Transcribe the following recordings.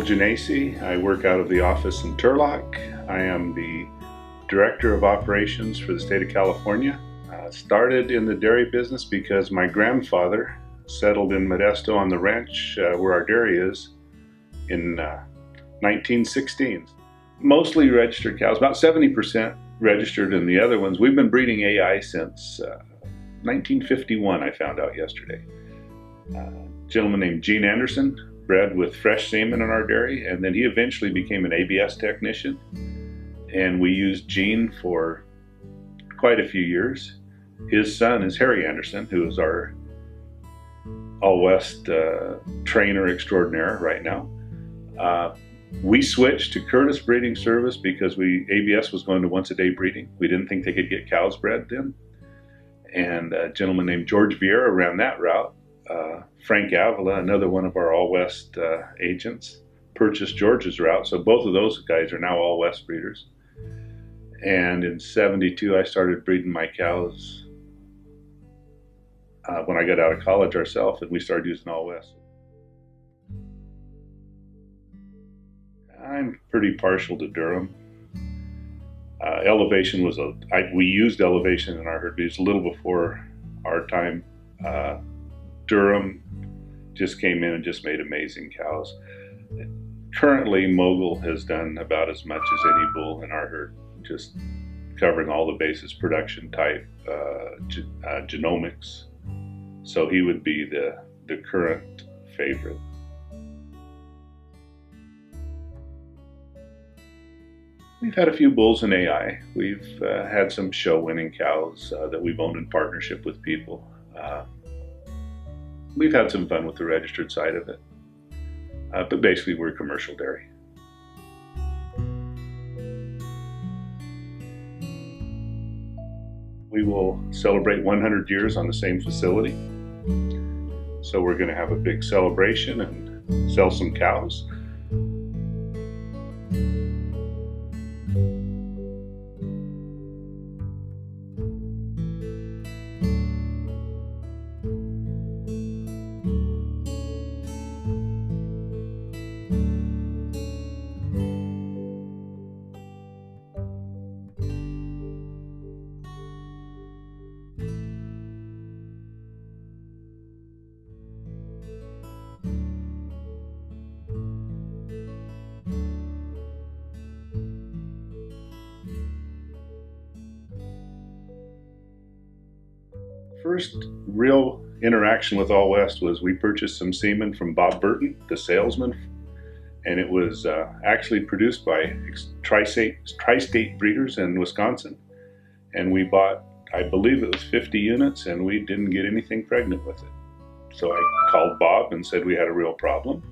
Genasci. I work out of the office in Turlock. I am the Director of Operations for the state of California. Started in the dairy business because my grandfather settled in Modesto on the ranch where our dairy is in 1916. Mostly registered cows, about 70% registered, and the other ones, we've been breeding AI since 1951, I found out yesterday. A gentleman named Gene Anderson bred with fresh semen in our dairy, and then he eventually became an AWSS technician, and we used Gene for quite a few years. His son is Harry Anderson, who is our All-West trainer extraordinaire right now. We switched to Curtis Breeding Service because AWSS was going to once-a-day breeding. We didn't think they could get cows bred then. And a gentleman named George Vieira ran that route. Frank Avila, another one of our All-West agents, purchased George's route. So both of those guys are now All-West breeders. And in '72, I started breeding my cows when I got out of college ourselves, and we started using All-West. I'm pretty partial to Durham. Elevation was we used Elevation in our herd, but it was a little before our time. Durham just came in and just made amazing cows. Currently, Mogul has done about as much as any bull in our herd, just covering all the bases: production type, genomics. So he would be the current favorite. We've had a few bulls in AI. We've had some show-winning cows that we've owned in partnership with people. We've had some fun with the registered side of it, but basically we're commercial dairy. We will celebrate 100 years on the same facility, so we're going to have a big celebration and sell some cows. First real interaction with All-West was we purchased some semen from Bob Burton, the salesman, and it was actually produced by tri-state breeders in Wisconsin. And we bought, I believe it was 50 units, and we didn't get anything pregnant with it. So I called Bob and said we had a real problem.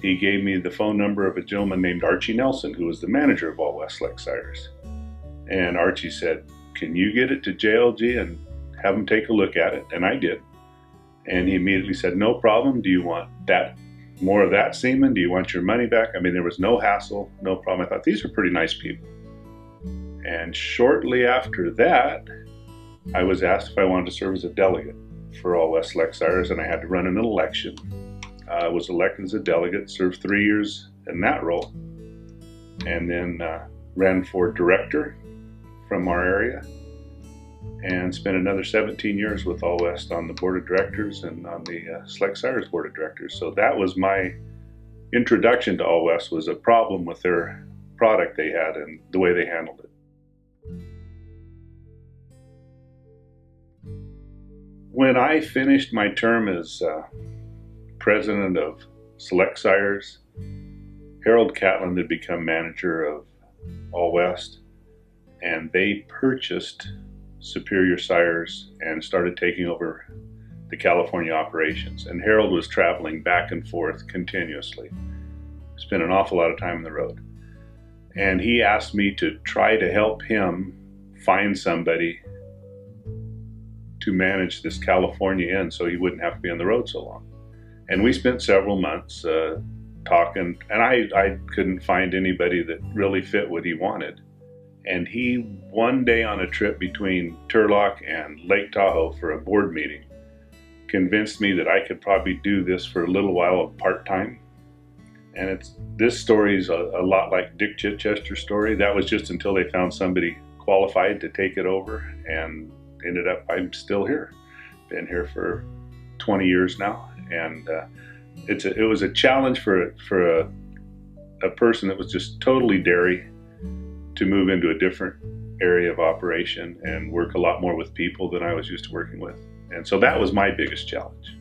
He gave me the phone number of a gentleman named Archie Nelson, who was the manager of All-West Select Sires. And Archie said, "Can you get it to JLG and have them take a look at it?" And I did. And he immediately said, "No problem. Do you want more of that semen? Do you want your money back?" I mean, there was no hassle, no problem. I thought, these are pretty nice people. And shortly after that, I was asked if I wanted to serve as a delegate for All-West Select Sires, and I had to run an election. I was elected as a delegate, served 3 years in that role, and then ran for director from our area, and spent another 17 years with All-West on the board of directors and on the Select Sires board of directors. So that was my introduction to All-West, was a problem with their product they had and the way they handled it. When I finished my term as president of Select Sires, Harold Catlin had become manager of All-West, and they purchased Superior Sires and started taking over the California operations. And Harold was traveling back and forth continuously. Spent an awful lot of time on the road. And he asked me to try to help him find somebody to manage this California end so he wouldn't have to be on the road so long. And we spent several months talking, and I couldn't find anybody that really fit what he wanted. And he, one day on a trip between Turlock and Lake Tahoe for a board meeting, convinced me that I could probably do this for a little while part-time And this story is a lot like Dick Chichester's story. That was just until they found somebody qualified to take it over, and ended up, I'm still here. Been here for 20 years now, and it was a challenge for a person that was just totally dairy to move into a different area of operation and work a lot more with people than I was used to working with. And so that was my biggest challenge.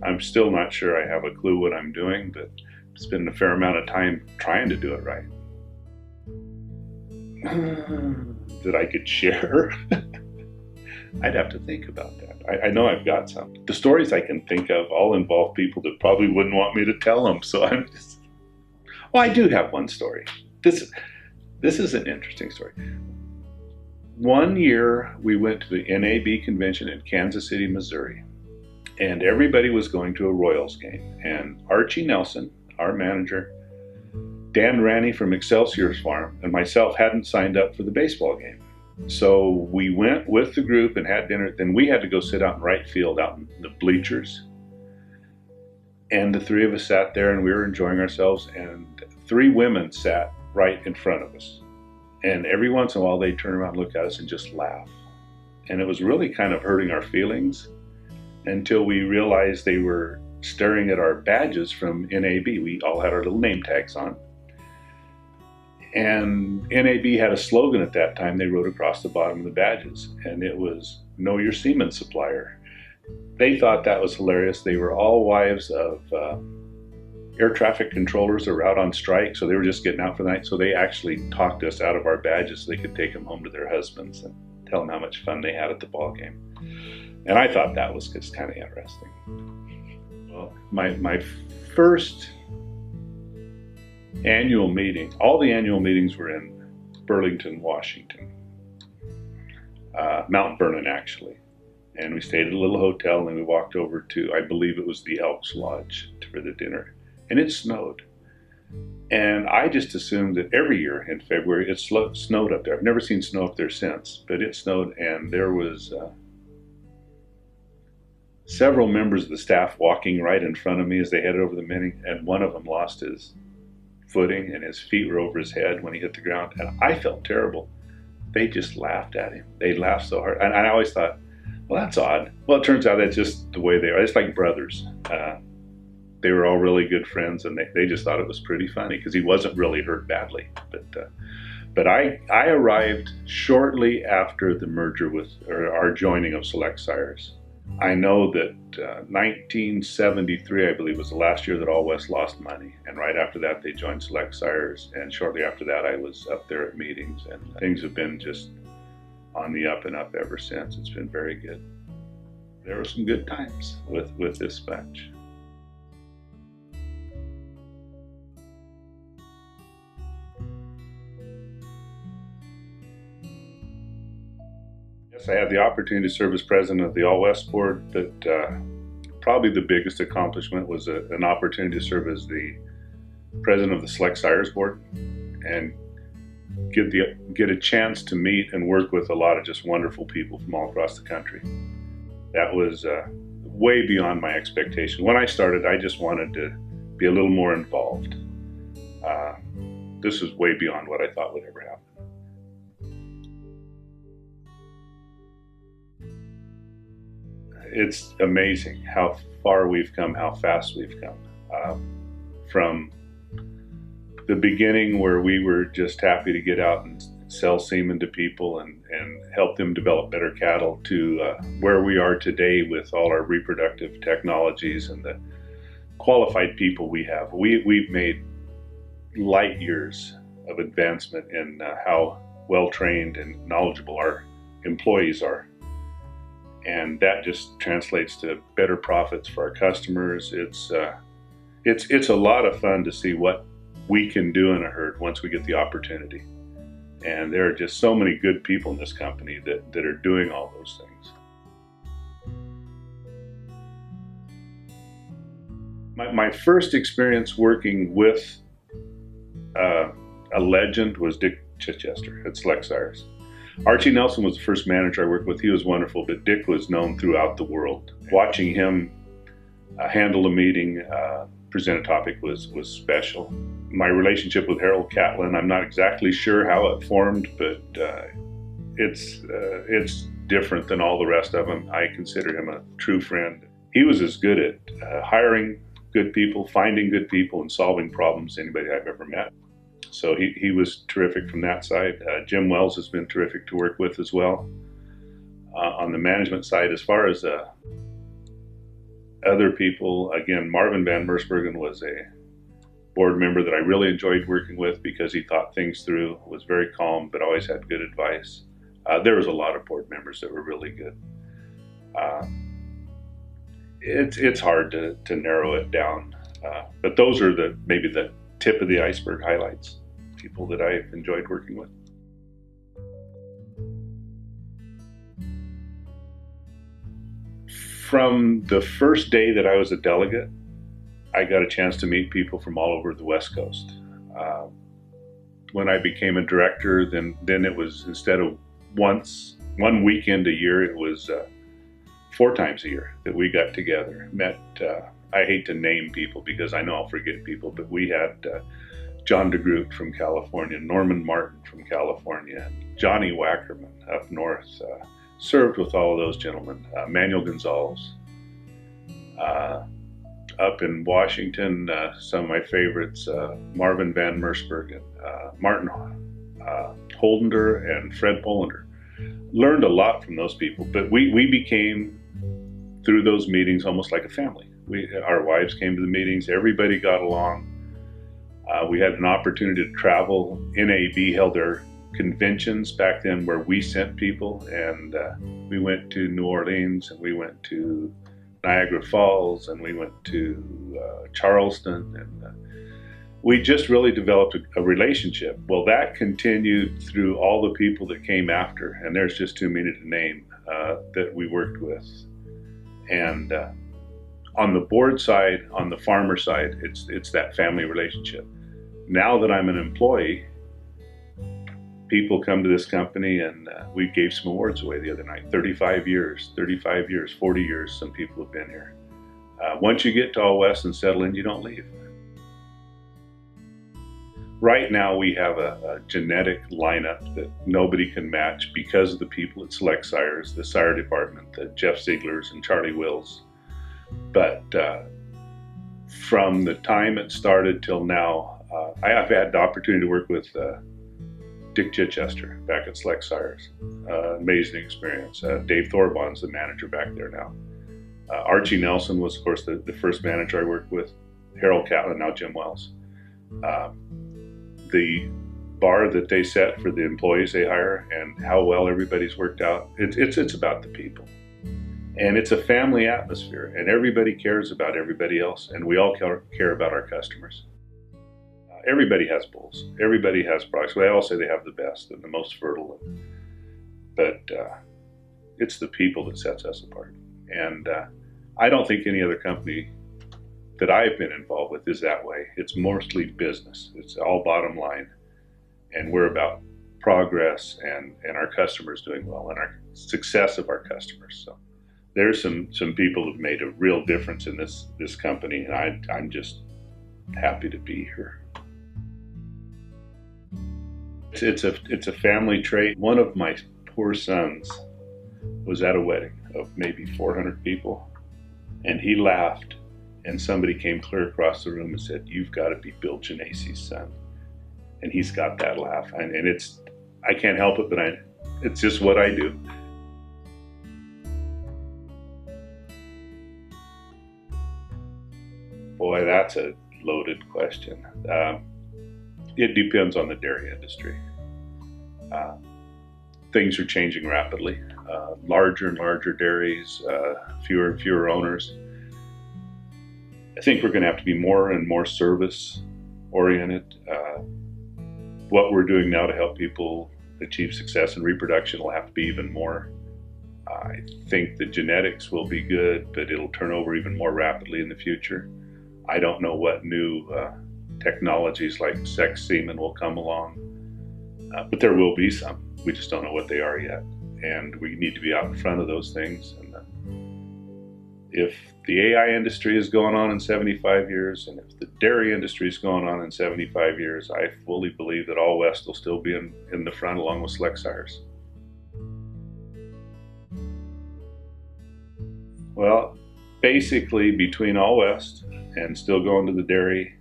I'm still not sure I have a clue what I'm doing, but spend a fair amount of time trying to do it right. That I could share? I'd have to think about that. I know I've got some. The stories I can think of all involve people that probably wouldn't want me to tell them, so I'm just... Well, I do have one story. This is an interesting story. One year we went to the NAB convention in Kansas City, Missouri, and everybody was going to a Royals game. And Archie Nelson, our manager, Dan Ranney from Excelsior's farm, and myself hadn't signed up for the baseball game. So we went with the group and had dinner. Then we had to go sit out in right field, out in the bleachers. And the three of us sat there and we were enjoying ourselves, and three women sat right in front of us. And every once in a while they'd turn around and look at us and just laugh. And it was really kind of hurting our feelings until we realized they were staring at our badges from NAB. We all had our little name tags on. And NAB had a slogan at that time they wrote across the bottom of the badges, and it was, "Know your semen supplier." They thought that was hilarious. They were all wives of air traffic controllers that were out on strike, so they were just getting out for the night. So they actually talked us out of our badges so they could take them home to their husbands and tell them how much fun they had at the ball game. And I thought that was just kind of interesting. Well, my first annual meeting, all the annual meetings were in Burlington, Washington, Mount Vernon actually. And we stayed at a little hotel, and then we walked over to, I believe it was the Elks Lodge for the dinner. And it snowed. And I just assumed that every year in February it snowed up there. I've never seen snow up there since, but it snowed, and there was several members of the staff walking right in front of me as they headed over the meeting, and one of them lost his footing and his feet were over his head when he hit the ground, and I felt terrible. They just laughed at him. They laughed so hard, and I always thought, well, that's odd. Well, it turns out that's just the way they are. It's like brothers. They were all really good friends, and they just thought it was pretty funny because he wasn't really hurt badly. But I arrived shortly after the merger or our joining of Select Sires. I know that 1973, I believe, was the last year that All West lost money, and right after that they joined Select Sires, and shortly after that I was up there at meetings, and things have been just on the up and up ever since. It's been very good. There were some good times with this bunch. Yes, I had the opportunity to serve as president of the All West board, but probably the biggest accomplishment was an opportunity to serve as the president of the Select Sires board and get a chance to meet and work with a lot of just wonderful people from all across the country. That was way beyond my expectation. When I started, I just wanted to be a little more involved. This was way beyond what I thought would ever happen. It's amazing how far we've come, how fast we've come. From the beginning where we were just happy to get out and sell semen to people and help them develop better cattle to where we are today with all our reproductive technologies and the qualified people we have. We've made light years of advancement in how well-trained and knowledgeable our employees are. And that just translates to better profits for our customers. It's a lot of fun to see what we can do in a herd once we get the opportunity. And there are just so many good people in this company that are doing all those things. My first experience working with a legend was Dick Chichester at Select Sires. Archie Nelson was the first manager I worked with. He was wonderful, but Dick was known throughout the world. Watching him handle a meeting, present a topic was special. My relationship with Harold Catlin, I'm not exactly sure how it formed, but it's different than all the rest of them. I consider him a true friend. He was as good at hiring good people, finding good people, and solving problems as anybody I've ever met. So he was terrific from that side. Jim Wells has been terrific to work with as well. On the management side, as far as other people, again, Marvin Van Mersbergen was a board member that I really enjoyed working with because he thought things through, was very calm, but always had good advice. There was a lot of board members that were really good. It's hard to narrow it down, but those are maybe the tip of the iceberg highlights, people that I've enjoyed working with. From the first day that I was a delegate, I got a chance to meet people from all over the West Coast. When I became a director, then it was, instead of one weekend a year, it was 4 times a year that we got together. Met, I hate to name people because I know I'll forget people, but we had John DeGroot from California, Norman Martin from California, Johnny Wackerman up north. Served with all of those gentlemen. Manuel Gonzalez. Up in Washington, some of my favorites, Marvin Van Mersbergen, Martin Holdender, and Fred Pollender. Learned a lot from those people, but we became, through those meetings, almost like a family. Our wives came to the meetings, everybody got along. We had an opportunity to travel. NAB held their conventions back then where we sent people, and we went to New Orleans, and we went to Niagara Falls, and we went to Charleston, and we just really developed a relationship. Well, that continued through all the people that came after, and there's just too many to name that we worked with. And on the board side, on the farmer side, it's that family relationship. Now that I'm an employee, people come to this company, and we gave some awards away the other night. 35 years, 40 years, some people have been here. Once you get to AWSS and settle in, you don't leave. Right now we have a genetic lineup that nobody can match because of the people at Select Sires, the sire department, the Jeff Zieglers and Charlie Wills. But from the time it started till now, I've had the opportunity to work with Dick Chichester back at Select Sires. Amazing experience. Dave Thorbon's the manager back there now. Archie Nelson was, of course, the first manager I worked with. Harold Catlin, now Jim Wells. The bar that they set for the employees they hire and how well everybody's worked out, it's about the people. And it's a family atmosphere, and everybody cares about everybody else, and we all care about our customers. Everybody has bulls. Everybody has products. They all say they have the best and the most fertile. But it's the people that sets us apart. And I don't think any other company that I've been involved with is that way. It's mostly business. It's all bottom line. And we're about progress and our customers doing well and our success of our customers. So there's some people who've made a real difference in this company, and I'm just happy to be here. It's a family trait. One of my poor sons was at a wedding of maybe 400 people, and he laughed, and somebody came clear across the room and said, "You've got to be Bill Genasci's son." And he's got that laugh, and I can't help it, but it's just what I do. Boy, that's a loaded question. It depends on the dairy industry. Things are changing rapidly. Larger and larger dairies, fewer and fewer owners. I think we're going to have to be more and more service oriented. What we're doing now to help people achieve success in reproduction will have to be even more. I think the genetics will be good, but it'll turn over even more rapidly in the future. I don't know what new technologies like sex semen will come along, but there will be some. We just don't know what they are yet, and we need to be out in front of those things. And if the AI industry is going on in 75 years, and if the dairy industry is going on in 75 years, I fully believe that All West will still be in the front along with Select Sires. Well, basically between All West and still going to the dairy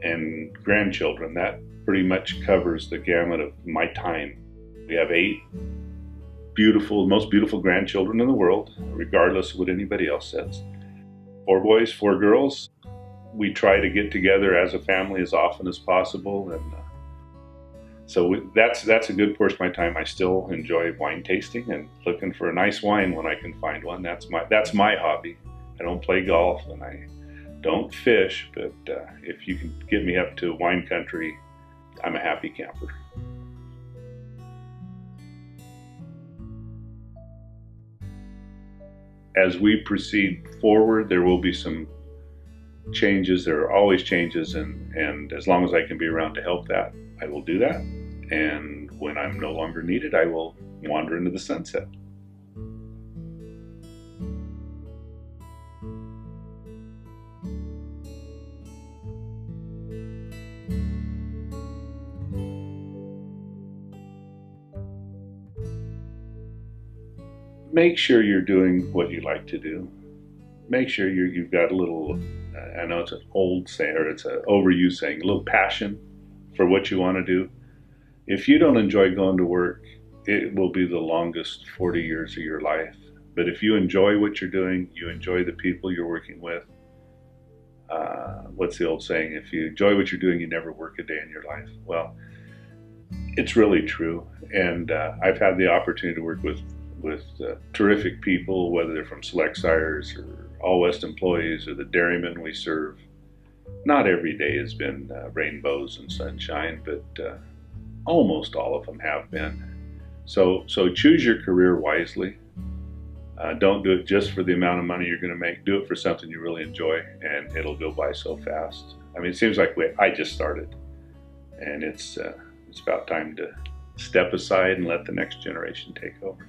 and grandchildren, that pretty much covers the gamut of my time. We have 8 most beautiful grandchildren in the world, regardless of what anybody else says. 4 boys, 4 girls. We try to get together as a family as often as possible, and that's a good portion of my time. I still enjoy wine tasting and looking for a nice wine when I can find one. That's my hobby. I don't play golf and I don't fish, but if you can get me up to wine country, I'm a happy camper. As we proceed forward, there will be some changes. There are always changes, and as long as I can be around to help that, I will do that. And when I'm no longer needed, I will wander into the sunset. Make sure you're doing what you like to do. Make sure you've got a little, I know it's an old saying, or it's an overused saying, a little passion for what you want to do. If you don't enjoy going to work, it will be the longest 40 years of your life. But if you enjoy what you're doing, you enjoy the people you're working with, what's the old saying? If you enjoy what you're doing, you never work a day in your life. Well, it's really true. And I've had the opportunity to work with terrific people, whether they're from Select Sires or All West employees or the dairymen we serve. Not every day has been rainbows and sunshine, but almost all of them have been. So choose your career wisely. Don't do it just for the amount of money you're going to make. Do it for something you really enjoy, and it'll go by so fast. I mean, it seems like I just started, and it's about time to step aside and let the next generation take over.